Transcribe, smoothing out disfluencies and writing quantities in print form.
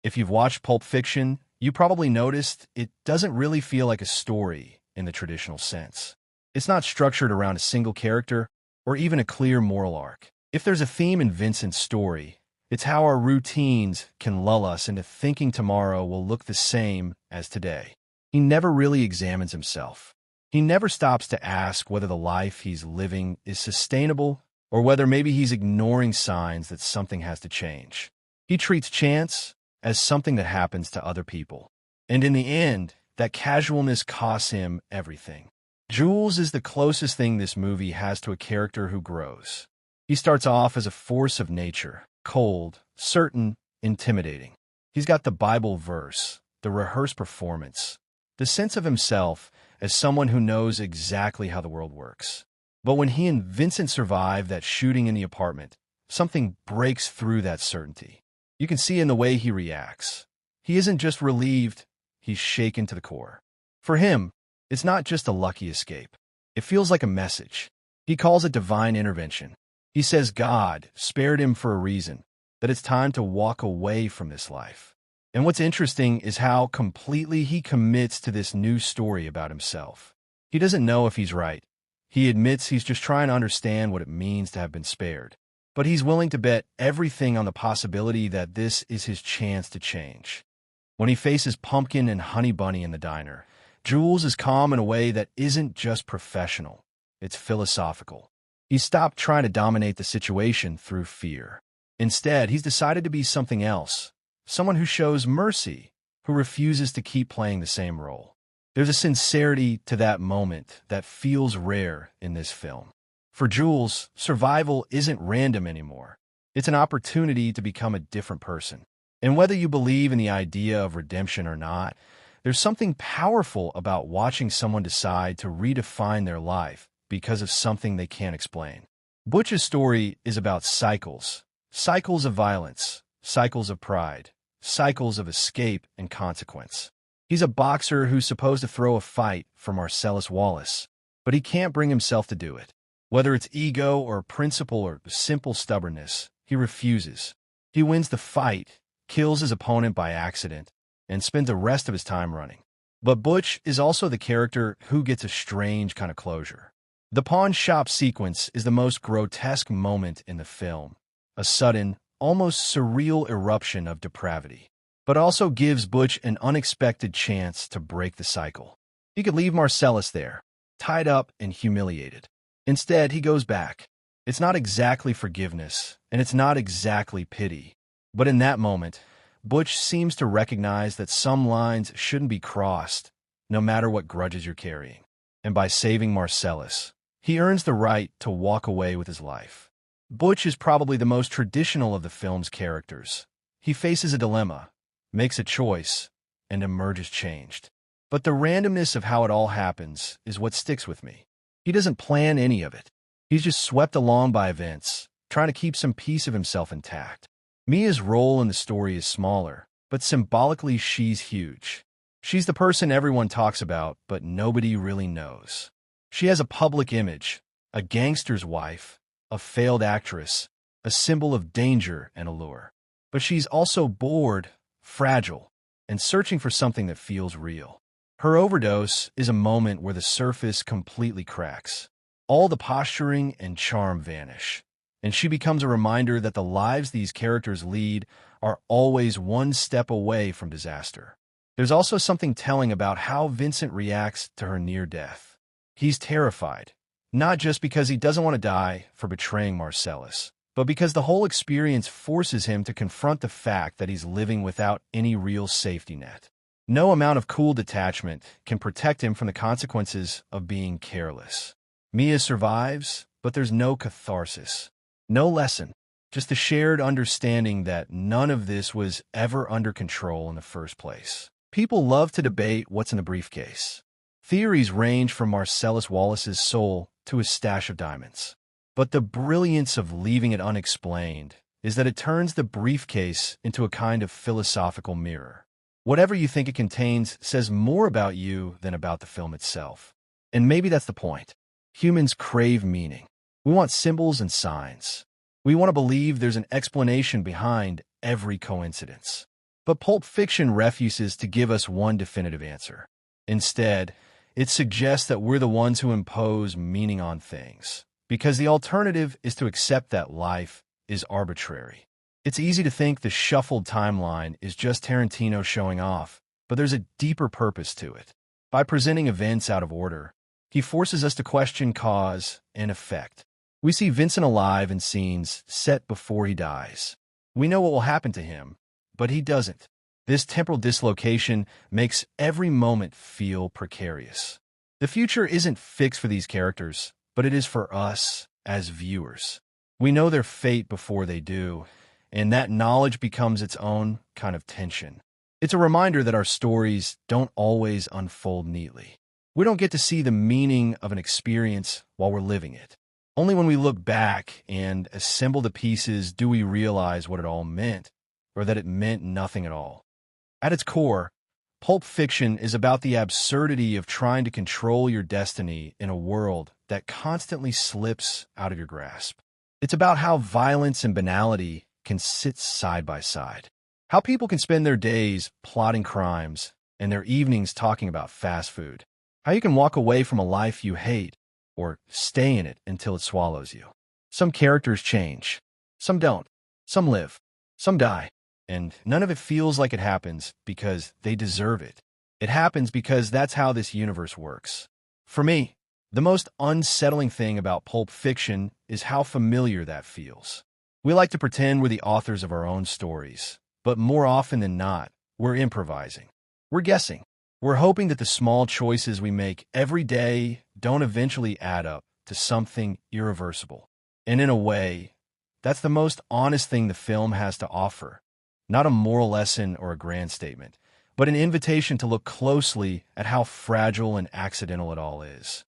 If you've watched Pulp Fiction, you probably noticed it doesn't really feel like a story in the traditional sense. It's not structured around a single character or even a clear moral arc. If there's a theme in Vincent's story, it's how our routines can lull us into thinking tomorrow will look the same as today. He never really examines himself. He never stops to ask whether the life he's living is sustainable or whether maybe he's ignoring signs that something has to change. He treats chance as something that happens to other people. And in the end, that casualness costs him everything. Jules is the closest thing this movie has to a character who grows. He starts off as a force of nature, cold, certain, intimidating. He's got the Bible verse, the rehearsed performance, the sense of himself as someone who knows exactly how the world works. But when he and Vincent survive that shooting in the apartment, something breaks through that certainty. You can see in the way he reacts. He isn't just relieved, he's shaken to the core. For him, it's not just a lucky escape. It feels like a message. He calls it divine intervention. He says God spared him for a reason, that it's time to walk away from this life. And what's interesting is how completely he commits to this new story about himself. He doesn't know if he's right. He admits he's just trying to understand what it means to have been spared. But he's willing to bet everything on the possibility that this is his chance to change. When he faces Pumpkin and Honey Bunny in the diner, Jules is calm in a way that isn't just professional. It's philosophical. He's stopped trying to dominate the situation through fear. Instead, he's decided to be something else, someone who shows mercy, who refuses to keep playing the same role. There's a sincerity to that moment that feels rare in this film. For Jules, survival isn't random anymore. It's an opportunity to become a different person. And whether you believe in the idea of redemption or not, there's something powerful about watching someone decide to redefine their life because of something they can't explain. Butch's story is about cycles. Cycles of violence, cycles of pride, cycles of escape and consequence. He's a boxer who's supposed to throw a fight for Marcellus Wallace, but he can't bring himself to do it. Whether it's ego or principle or simple stubbornness, he refuses. He wins the fight, kills his opponent by accident, and spends the rest of his time running. But Butch is also the character who gets a strange kind of closure. The pawn shop sequence is the most grotesque moment in the film, a sudden, almost surreal eruption of depravity, but also gives Butch an unexpected chance to break the cycle. He could leave Marcellus there, tied up and humiliated. Instead, he goes back. It's not exactly forgiveness, and it's not exactly pity. But in that moment, Butch seems to recognize that some lines shouldn't be crossed, no matter what grudges you're carrying. And by saving Marcellus, he earns the right to walk away with his life. Butch is probably the most traditional of the film's characters. He faces a dilemma, makes a choice, and emerges changed. But the randomness of how it all happens is what sticks with me. He doesn't plan any of it. He's just swept along by events, trying to keep some piece of himself intact. Mia's role in the story is smaller, but symbolically she's huge. She's the person everyone talks about, but nobody really knows. She has a public image, a gangster's wife, a failed actress, a symbol of danger and allure. But she's also bored, fragile, and searching for something that feels real. Her overdose is a moment where the surface completely cracks. All the posturing and charm vanish, and she becomes a reminder that the lives these characters lead are always one step away from disaster. There's also something telling about how Vincent reacts to her near death. He's terrified, not just because he doesn't want to die for betraying Marcellus, but because the whole experience forces him to confront the fact that he's living without any real safety net. No amount of cool detachment can protect him from the consequences of being careless. Mia survives, but there's no catharsis, no lesson, just the shared understanding that none of this was ever under control in the first place. People love to debate what's in the briefcase. Theories range from Marcellus Wallace's soul to his stash of diamonds. But the brilliance of leaving it unexplained is that it turns the briefcase into a kind of philosophical mirror. Whatever you think it contains says more about you than about the film itself. And maybe that's the point. Humans crave meaning. We want symbols and signs. We want to believe there's an explanation behind every coincidence. But Pulp Fiction refuses to give us one definitive answer. Instead, it suggests that we're the ones who impose meaning on things, because the alternative is to accept that life is arbitrary. It's easy to think the shuffled timeline is just Tarantino showing off, but there's a deeper purpose to it. By presenting events out of order, he forces us to question cause and effect. We see Vincent alive in scenes set before he dies. We know what will happen to him, but he doesn't. This temporal dislocation makes every moment feel precarious. The future isn't fixed for these characters, but it is for us as viewers. We know their fate before they do, and that knowledge becomes its own kind of tension. It's a reminder that our stories don't always unfold neatly. We don't get to see the meaning of an experience while we're living it. Only when we look back and assemble the pieces do we realize what it all meant, or that it meant nothing at all. At its core, Pulp Fiction is about the absurdity of trying to control your destiny in a world that constantly slips out of your grasp. It's about how violence and banality can sit side by side. How people can spend their days plotting crimes and their evenings talking about fast food. How you can walk away from a life you hate or stay in it until it swallows you. Some characters change. Some don't. Some live. Some die. And none of it feels like it happens because they deserve it. It happens because that's how this universe works. For me, the most unsettling thing about Pulp Fiction is how familiar that feels. We like to pretend we're the authors of our own stories, but more often than not, we're improvising. We're guessing. We're hoping that the small choices we make every day don't eventually add up to something irreversible. And in a way, that's the most honest thing the film has to offer. Not a moral lesson or a grand statement, but an invitation to look closely at how fragile and accidental it all is.